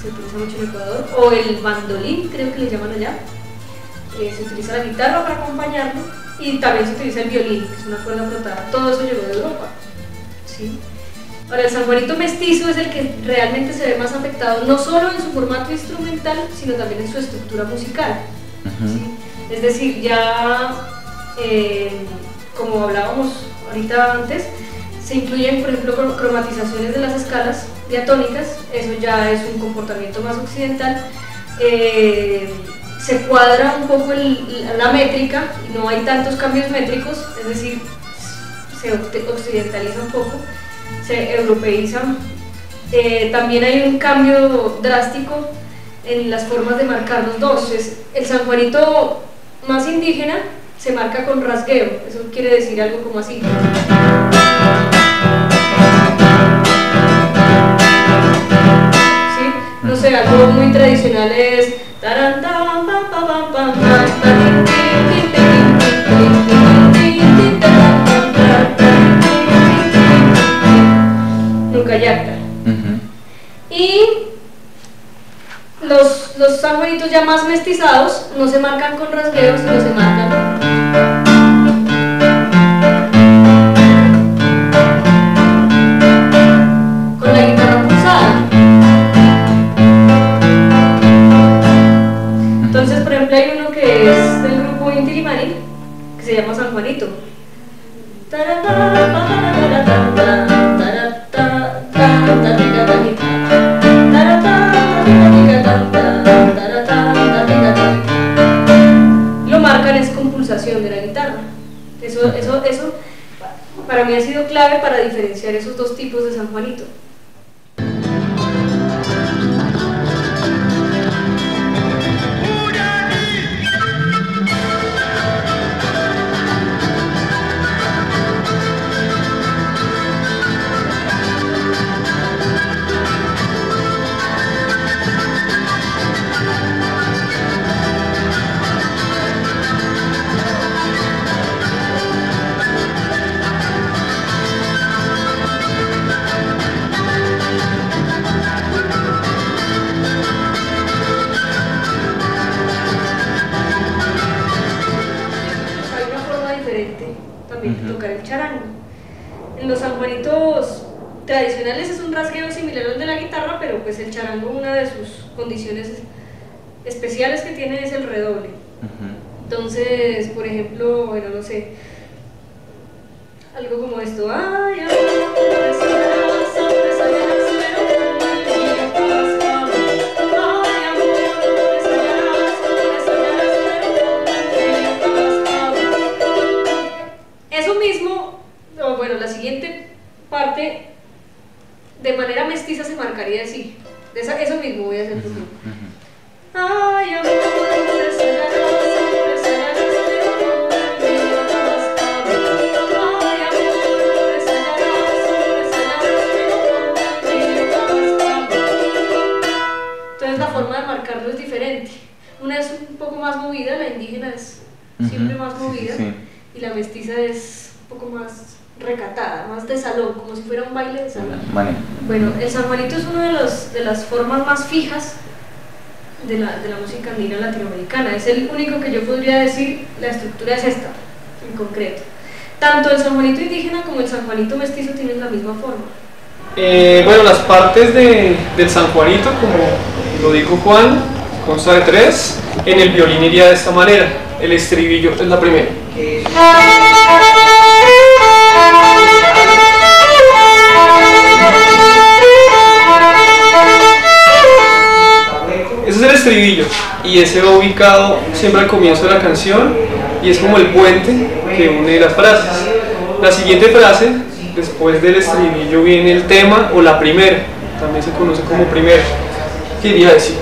se utiliza mucho en Ecuador, o el bandolín, creo que le llaman allá. Se utiliza la guitarra para acompañarlo y también se utiliza el violín, que es una cuerda frotada. Todo eso llegó de Europa, ¿sí? Ahora, el sanjuanito mestizo es el que realmente se ve más afectado, no solo en su formato instrumental, sino también en su estructura musical. ¿Sí? Es decir, ya, como hablábamos ahorita antes, se incluyen, por ejemplo, cromatizaciones de las escalas diatónicas, eso ya es un comportamiento más occidental. Se cuadra un poco la métrica y no hay tantos cambios métricos, es decir, se occidentaliza un poco, se europeiza. También hay un cambio drástico en las formas de marcar los dos. El sanjuanito más indígena se marca con rasgueo, eso quiere decir algo como así. ¿Sí? No sé, algo muy tradicional es nunca yacta. Y los sanjuanitos ya más mestizados no se marcan con rasgueos, sino se marcan con la guitarra pulsada. Entonces, por ejemplo, hay uno que es del grupo Inti Illimani, que se llama San Juanito. Lo marcan es con pulsación de la guitarra. Eso para mí ha sido clave para diferenciar esos dos tipos de San Juanito. También tocar el charango. En los sanjuanitos tradicionales es un rasgueo similar al de la guitarra, pero pues el charango, una de sus condiciones especiales que tiene es el redoble. Entonces, por ejemplo, bueno, no sé, algo como esto. Ay, eso mismo, bueno, la siguiente parte de manera mestiza se marcaría así. Eso mismo voy a hacer conmigo. Ay, amor, entonces la forma de marcarlo es diferente. Una es un poco más movida, la indígena es siempre más movida, y la mestiza es un poco más recatada, más de salón, como si fuera un baile de salón. Bueno, el sanjuanito es una de las formas más fijas de la música andina latinoamericana. Es el único que yo podría decir, la estructura es esta, en concreto. Tanto el sanjuanito indígena como el sanjuanito mestizo tienen la misma forma. Bueno, las partes del sanjuanito, como lo dijo Juan, consta de 3. En el violín iría de esta manera. El estribillo es la primera. Ese es el estribillo y ese va ubicado siempre al comienzo de la canción y es como el puente que une las frases. La siguiente frase, después del estribillo, viene el tema o la primera, también se conoce como primera. ¿Qué quería decir?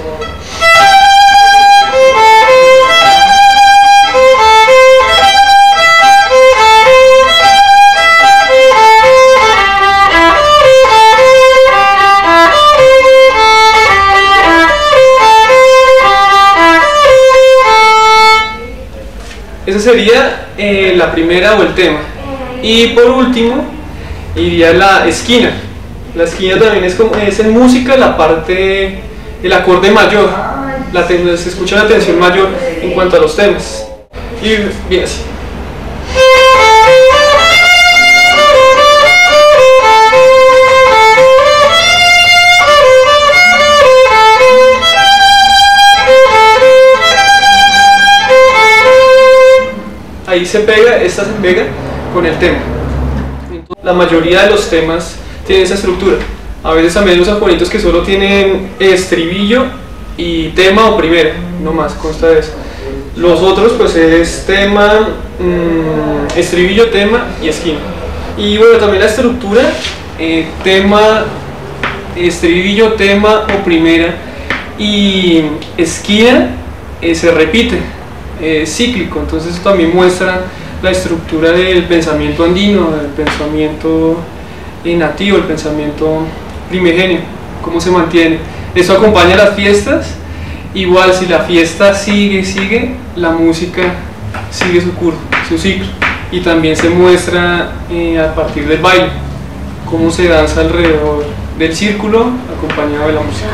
Esa sería la primera o el tema. Y por último iría la esquina. La esquina también es en música la parte el acorde mayor, se escucha la tensión mayor en cuanto a los temas. Y bien así. Ahí se pega, esta se pega con el tema. La mayoría de los temas tienen esa estructura. A veces también hay unos acordes que solo tienen estribillo y tema o primera, no más, consta de eso. Los otros pues es tema, estribillo, tema y esquina. Y bueno, también la estructura, tema, estribillo, tema o primera y esquina se repite, cíclico. Entonces eso también muestra la estructura del pensamiento andino, del pensamiento nativo, el pensamiento primigenio, cómo se mantiene. Eso acompaña las fiestas. Igual, si la fiesta sigue, la música sigue su curso, su ciclo, y también se muestra a partir del baile, cómo se danza alrededor del círculo acompañado de la música.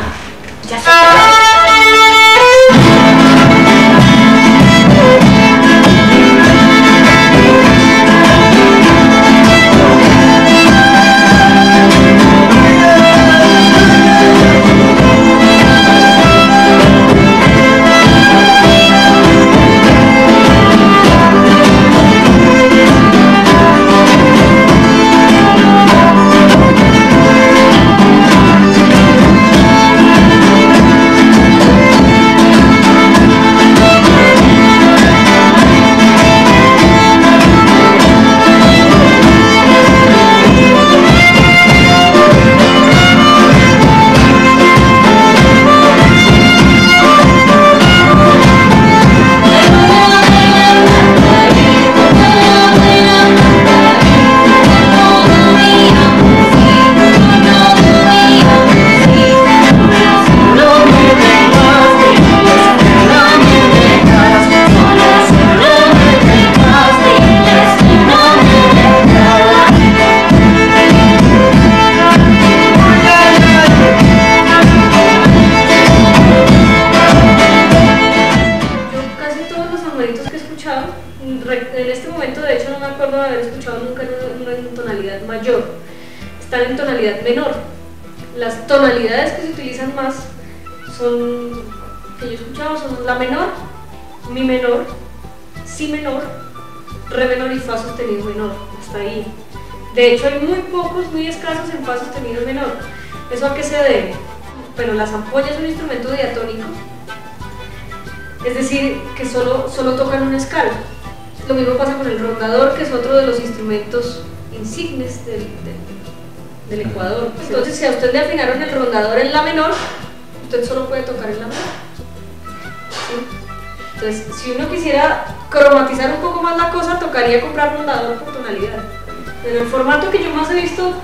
En este momento, de hecho, no me acuerdo de haber escuchado nunca en tonalidad mayor, están en tonalidad menor. Las tonalidades que se utilizan más son, que yo he escuchado, son la menor, mi menor, si menor, re menor y fa sostenido menor, hasta ahí. De hecho, hay muy pocos, muy escasos en fa sostenido menor. ¿Eso a qué se debe? Bueno, la zampoña es un instrumento diatónico, es decir, que solo tocan una escala. Lo mismo pasa con el rondador, que es otro de los instrumentos insignes del Ecuador. Entonces, si a usted le afinaron el rondador en la menor, usted solo puede tocar en la menor. ¿Sí? Entonces, si uno quisiera cromatizar un poco más la cosa, tocaría comprar rondador por tonalidad. Pero el formato que yo más he visto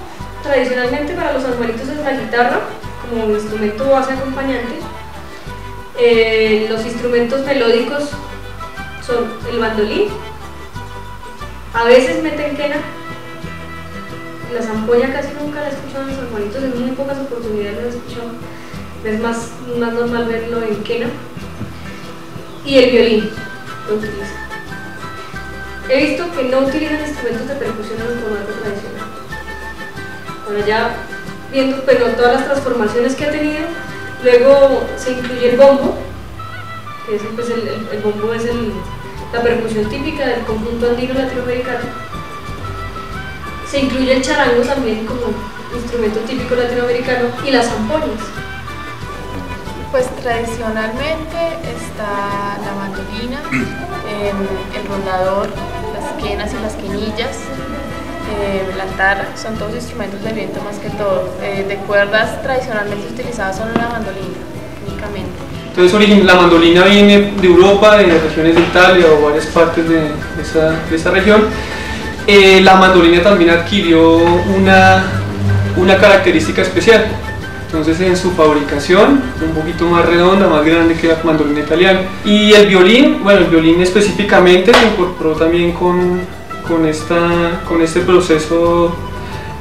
tradicionalmente para los armonitos es la guitarra, como un instrumento base acompañante. Los instrumentos melódicos son el bandolín, a veces meten quena, la zampoña casi nunca la he escuchado en los armonitos, en muy pocas oportunidades la he escuchado, es más normal verlo en quena, y el violín lo utiliza. He visto que no utilizan instrumentos de percusión en el formato tradicional. Bueno, ya viendo todas las transformaciones que ha tenido, luego se incluye el bombo, que es, pues, el bombo es la percusión típica del conjunto andino latinoamericano. Se incluye el charango también como instrumento típico latinoamericano y las zampoñas. Pues tradicionalmente está la mandolina, el rondador, las quenas y las quenillas, la tarra, son todos instrumentos de viento más que todo. De cuerdas tradicionalmente utilizadas solo la mandolina, únicamente. Entonces la mandolina viene de Europa, de las regiones de Italia o varias partes de esa región. La mandolina también adquirió una característica especial. Entonces en su fabricación, un poquito más redonda, más grande que la mandolina italiana. Y el violín, bueno, el violín específicamente se incorporó también con este proceso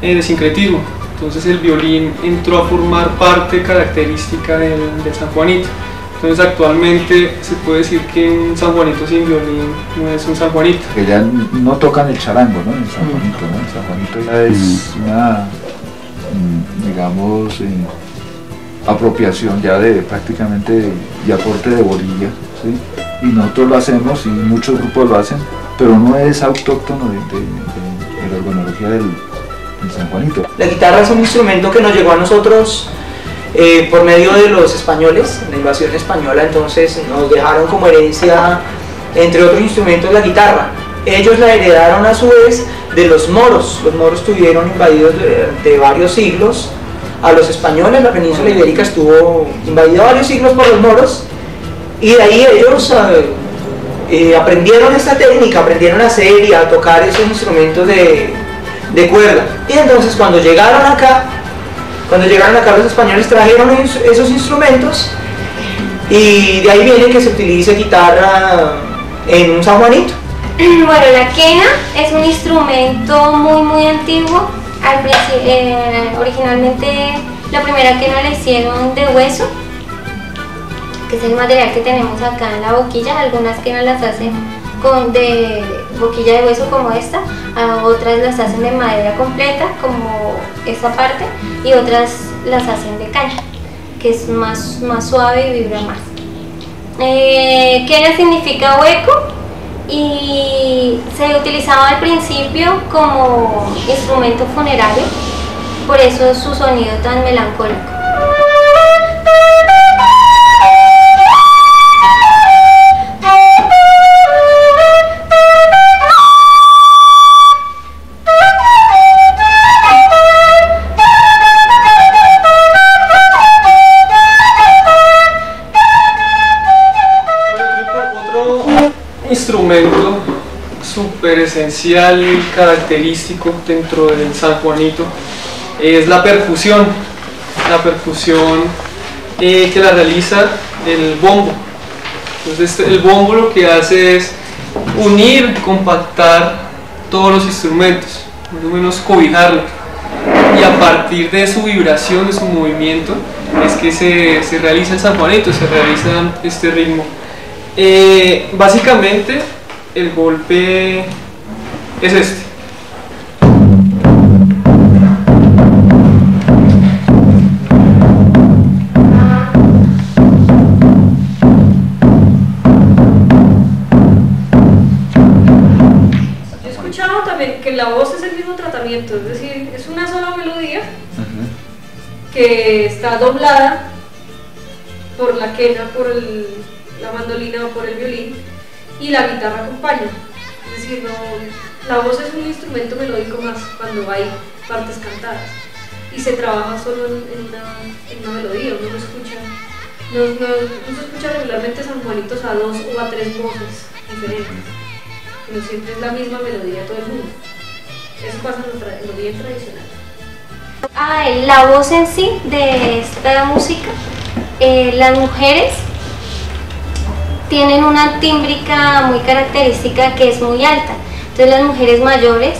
de sincretismo. entonces el violín entró a formar parte característica del San Juanito. Entonces actualmente se puede decir que un San Juanito sin violín no es un San Juanito. Que ya no tocan el charango, ¿no? El San Juanito, ¿no? El San Juanito ya es una, digamos, apropiación ya de prácticamente de aporte de bolilla, ¿sí? Y nosotros lo hacemos y muchos grupos lo hacen, pero no es autóctono de la organología del San Juanito. La guitarra es un instrumento que nos llegó a nosotros por medio de los españoles, la invasión española. Entonces nos dejaron como herencia, entre otros instrumentos, la guitarra. Ellos la heredaron a su vez de los moros. Los moros tuvieron invadidos durante varios siglos a los españoles. La península ibérica estuvo invadida varios siglos por los moros, y de ahí ellos aprendieron esta técnica, aprendieron a hacer y a tocar esos instrumentos de cuerda. Y entonces cuando llegaron acá los españoles trajeron esos instrumentos, y de ahí viene que se utilice guitarra en un San Juanito. Bueno, la quena es un instrumento muy antiguo. Originalmente la primera quena la hicieron de hueso, que es el material que tenemos acá en la boquilla. Algunas quenas las hacen de boquilla de hueso como esta, otras las hacen de madera completa como esta parte, y otras las hacen de caña, que es más suave y vibra más. Quena significa hueco, y se utilizaba al principio como instrumento funerario, por eso es su sonido tan melancólico. Instrumento súper esencial y característico dentro del San Juanito es la percusión. La percusión que la realiza el bombo. Entonces el bombo lo que hace es unir, compactar todos los instrumentos, más o menos cobijarlos, y a partir de su vibración, de su movimiento, es que se realiza el San Juanito, se realiza este ritmo. Básicamente el golpe es este. Yo he escuchado también que la voz es el mismo tratamiento, es decir, es una sola melodía que está doblada por la quena, por la mandolina o por el violín, y la guitarra acompaña. Es decir, la voz es un instrumento melódico más cuando hay partes cantadas, y se trabaja solo en una melodía. Uno no se escucha regularmente San Juanitos a 2 o a 3 voces diferentes, pero siempre es la misma melodía todo el mundo. Eso pasa en lo bien tradicional. La voz en sí de esta música, las mujeres tienen una tímbrica muy característica que es muy alta. Entonces las mujeres mayores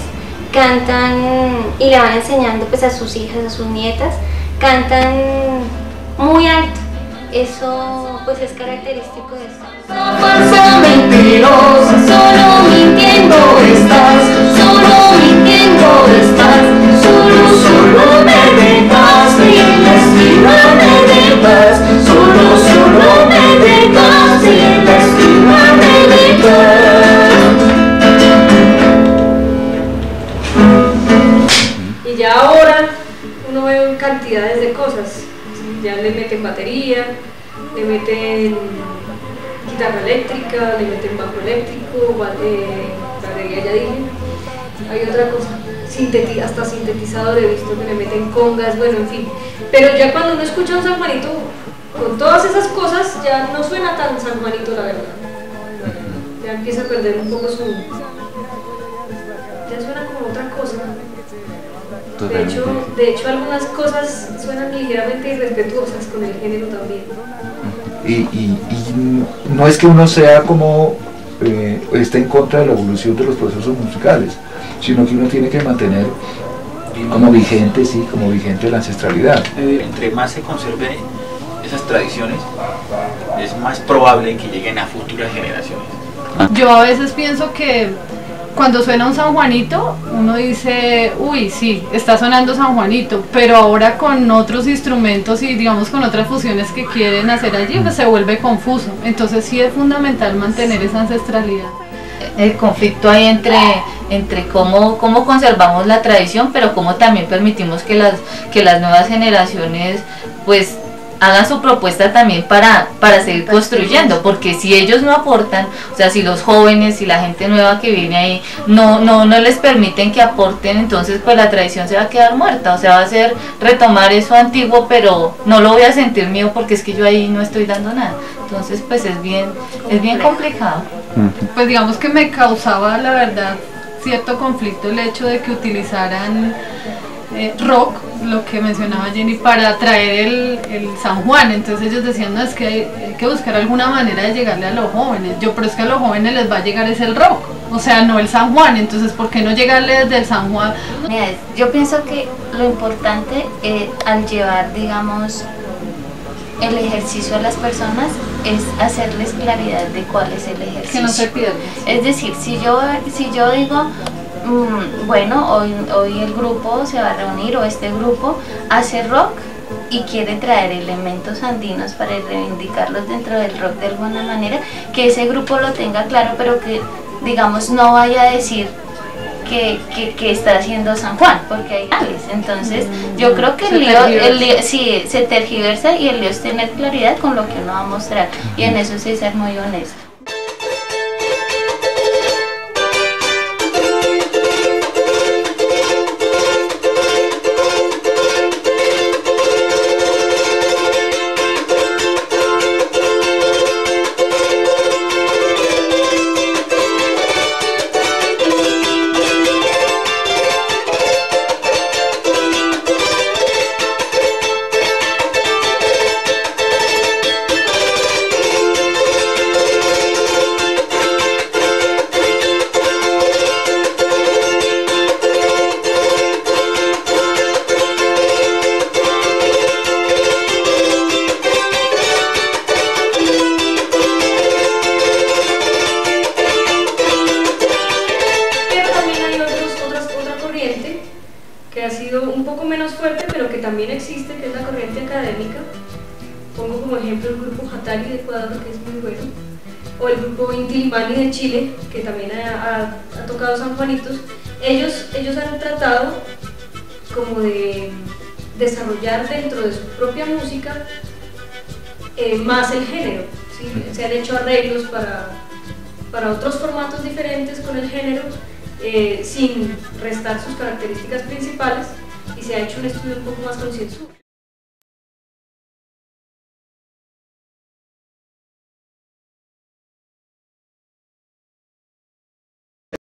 cantan y le van enseñando pues a sus hijas, a sus nietas, cantan muy alto. Eso pues es característico de esto. Falsa, mentirosa, solo mintiendo estás, solo mintiendo estás, solo me dejaste y en la esquina me dejas, solo me dejaste y en la esquina me dejas. Y ya ahora uno ve cantidades de cosas. Ya le meten batería, le meten guitarra eléctrica, le meten bajo eléctrico, batería ya dije. Hay otra cosa, hasta sintetizador he visto que le meten congas, bueno, en fin. Pero ya cuando uno escucha un San Juanito con todas esas cosas, ya no suena tan San Juanito, la verdad. Ya empieza a perder un poco su... ya suena como otra cosa. De hecho, algunas cosas suenan ligeramente irrespetuosas con el género también. Y no es que uno sea como esté en contra de la evolución de los procesos musicales, sino que uno tiene que mantener como vigente, sí, como vigente la ancestralidad. Entre más se conserve esas tradiciones, es más probable que lleguen a futuras generaciones. Yo a veces pienso que cuando suena un San Juanito, uno dice, uy, sí, está sonando San Juanito, pero ahora con otros instrumentos y digamos con otras fusiones que quieren hacer allí, pues se vuelve confuso. Entonces sí es fundamental mantener esa ancestralidad. El conflicto hay entre cómo conservamos la tradición, pero cómo también permitimos que las nuevas generaciones pues hagan su propuesta también para seguir construyendo, porque si ellos no aportan, o sea, si los jóvenes y la gente nueva que viene ahí no les permiten que aporten, entonces pues la tradición se va a quedar muerta, o sea, va a ser retomar eso antiguo, pero no lo voy a sentir mío porque es que yo ahí no estoy dando nada. Entonces pues es bien complicado. Pues digamos que me causaba la verdad cierto conflicto el hecho de que utilizaran rock, lo que mencionaba Jenny, para traer el San Juan. Entonces ellos decían, no, es que hay que buscar alguna manera de llegarle a los jóvenes. Pero es que a los jóvenes les va a llegar es el rock, o sea, no el San Juan. Entonces, ¿por qué no llegarle desde el San Juan? Mira, yo pienso que lo importante al llevar, digamos, el ejercicio a las personas es hacerles claridad de cuál es el ejercicio. Que no se pierda. Es decir, si yo digo, bueno, hoy el grupo se va a reunir o este grupo hace rock y quiere traer elementos andinos para reivindicarlos dentro del rock de alguna manera, que ese grupo lo tenga claro, pero que digamos no vaya a decir que está haciendo San Juan, porque hay tales. Entonces yo creo que el lío sí se tergiversa, y el lío es tener claridad con lo que uno va a mostrar, y en eso sí ser muy honesto. Que ha sido un poco menos fuerte, pero que también existe, que es la corriente académica. Pongo como ejemplo el grupo Hatari de Ecuador, que es muy bueno, o el grupo Inti Illimani de Chile, que también ha tocado San Juanitos. Ellos han tratado como de desarrollar dentro de su propia música más el género, ¿sí? Se han hecho arreglos para otros formatos diferentes con el género, sin restar sus características principales, y se ha hecho un estudio un poco más concienzudo.